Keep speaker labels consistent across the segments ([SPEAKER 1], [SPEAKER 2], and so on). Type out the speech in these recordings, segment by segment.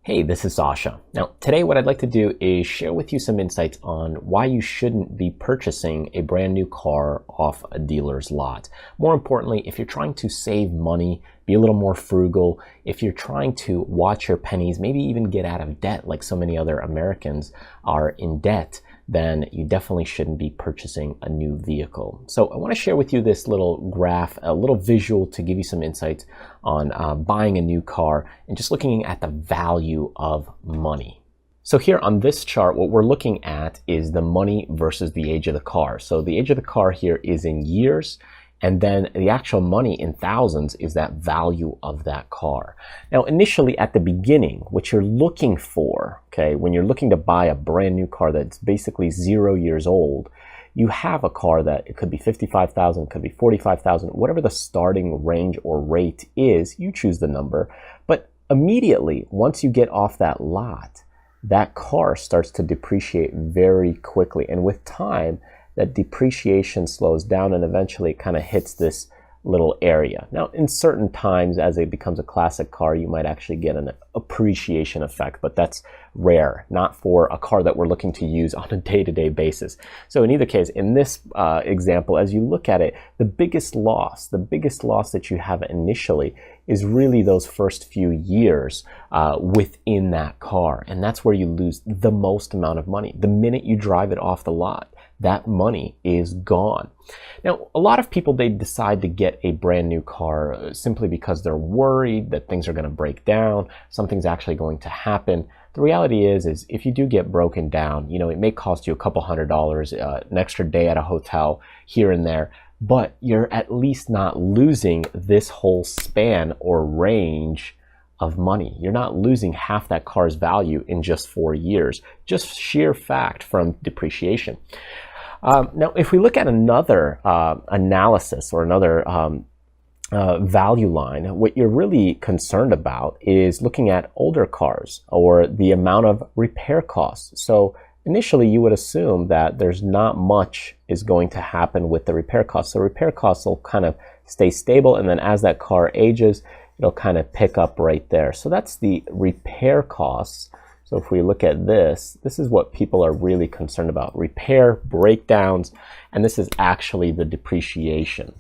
[SPEAKER 1] Hey, this is Sasha. Now, today what I'd like to do is share with you some insights on why you shouldn't be purchasing a brand new car off a dealer's lot. More importantly, if you're trying to save money, be a little more frugal, if you're trying to watch your pennies, maybe even get out of debt like so many other Americans are in debt, then you definitely shouldn't be purchasing a new vehicle. So I want to share with you this little graph, a little visual to give you some insights on buying a new car and just looking at the value of money. So here on this chart, what we're looking at is the money versus the age of the car. So the age of the car here is in years, and then the actual money in thousands is that value of that car. Now, initially at the beginning, what you're looking for, okay, when you're looking to buy a brand new car that's basically 0 years old, you have a car that it could be $55,000, could be $45,000, whatever the starting range or rate is, you choose the number. But immediately, once you get off that lot, that car starts to depreciate very quickly. And with time, that depreciation slows down and eventually it kind of hits this little area. Now, in certain times, as it becomes a classic car, you might actually get an appreciation effect, but that's rare, not for a car that we're looking to use on a day-to-day basis. So in either case, in this example, as you look at it, the biggest loss that you have initially is really those first few years within that car. And that's where you lose the most amount of money. The minute you drive it off the lot, that money is gone. Now, a lot of people, they decide to get a brand new car simply because they're worried that things are going to break down, something's actually going to happen. The reality is if you do get broken down, you know, it may cost you a couple $100, an extra day at a hotel here and there, but you're at least not losing this whole span or range of money. You're not losing half that car's value in just 4 years, just sheer fact from depreciation. Now, if we look at another analysis or another value line, what you're really concerned about is looking at older cars or the amount of repair costs. So initially, you would assume that there's not much is going to happen with the repair costs. So repair costs will kind of stay stable, and then as that car ages, it'll kind of pick up right there. So that's the repair costs. So if we look at this is what people are really concerned about: repair, breakdowns, and this is actually the depreciation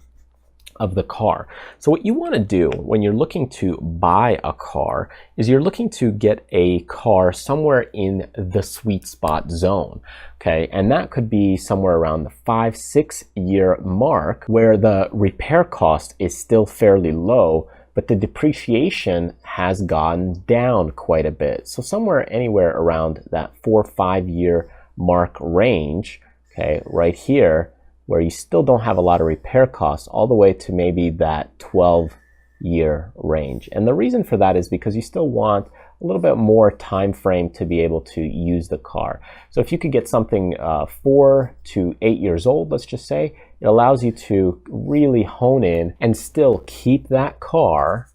[SPEAKER 1] of the car. So what you want to do when you're looking to buy a car is you're looking to get a car somewhere in the sweet spot zone, okay? And that could be somewhere around the 5-6 year mark where the repair cost is still fairly low, but the depreciation has gone down quite a bit. So somewhere anywhere around that 4 or 5 year mark range, okay, right here, where you still don't have a lot of repair costs, all the way to maybe that 12-year range. And the reason for that is because you still want a little bit more time frame to be able to use the car. So if you could get something 4 to 8 years old, let's just say, it allows you to really hone in and still keep that car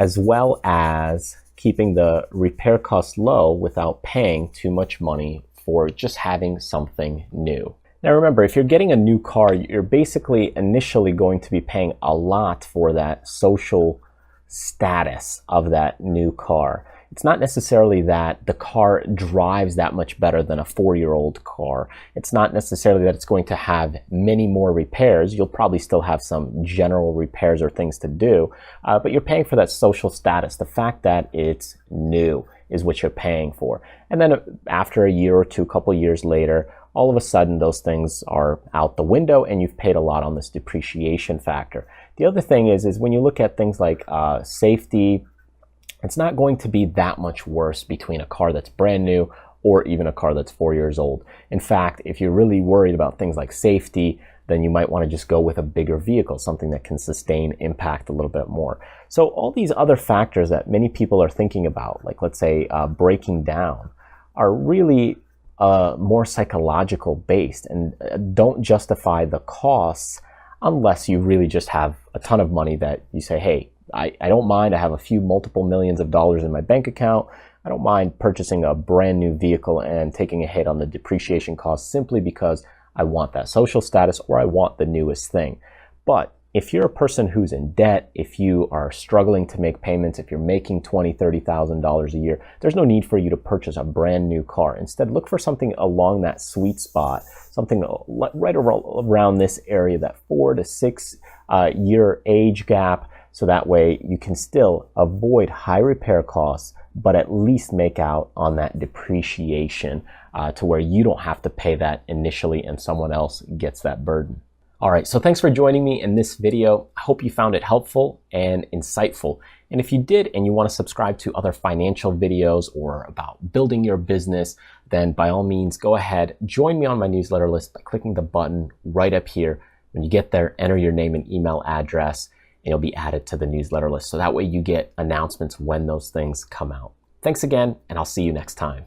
[SPEAKER 1] as well as keeping the repair costs low without paying too much money for just having something new. Now remember, if you're getting a new car, you're basically initially going to be paying a lot for that social status of that new car. It's not necessarily that the car drives that much better than a 4-year-old car. It's not necessarily that it's going to have many more repairs. You'll probably still have some general repairs or things to do, but you're paying for that social status. The fact that it's new is what you're paying for. And then after a year or two, couple years later, all of a sudden those things are out the window and you've paid a lot on this depreciation factor. The other thing is when you look at things like safety, it's not going to be that much worse between a car that's brand new or even a car that's 4 years old. In fact, if you're really worried about things like safety, then you might want to just go with a bigger vehicle, something that can sustain impact a little bit more. So all these other factors that many people are thinking about, like let's say breaking down, are really more psychological based and don't justify the costs unless you really just have a ton of money that you say, hey, I don't mind. I have a few multiple millions of dollars in my bank account. I don't mind purchasing a brand new vehicle and taking a hit on the depreciation cost simply because I want that social status or I want the newest thing. But If you're a person who's in debt, if you are struggling to make payments, if you're making $20,000, $30,000 a year, there's no need for you to purchase a brand new car. Instead, look for something along that sweet spot, something right around this area, that 4 to 6 year age gap, so that way you can still avoid high repair costs, but at least make out on that depreciation to where you don't have to pay that initially and someone else gets that burden. All right, so thanks for joining me in this video. I hope you found it helpful and insightful. And if you did and you want to subscribe to other financial videos or about building your business, then by all means, go ahead, join me on my newsletter list by clicking the button right up here. When you get there, enter your name and email address, and you'll be added to the newsletter list. So that way you get announcements when those things come out. Thanks again, and I'll see you next time.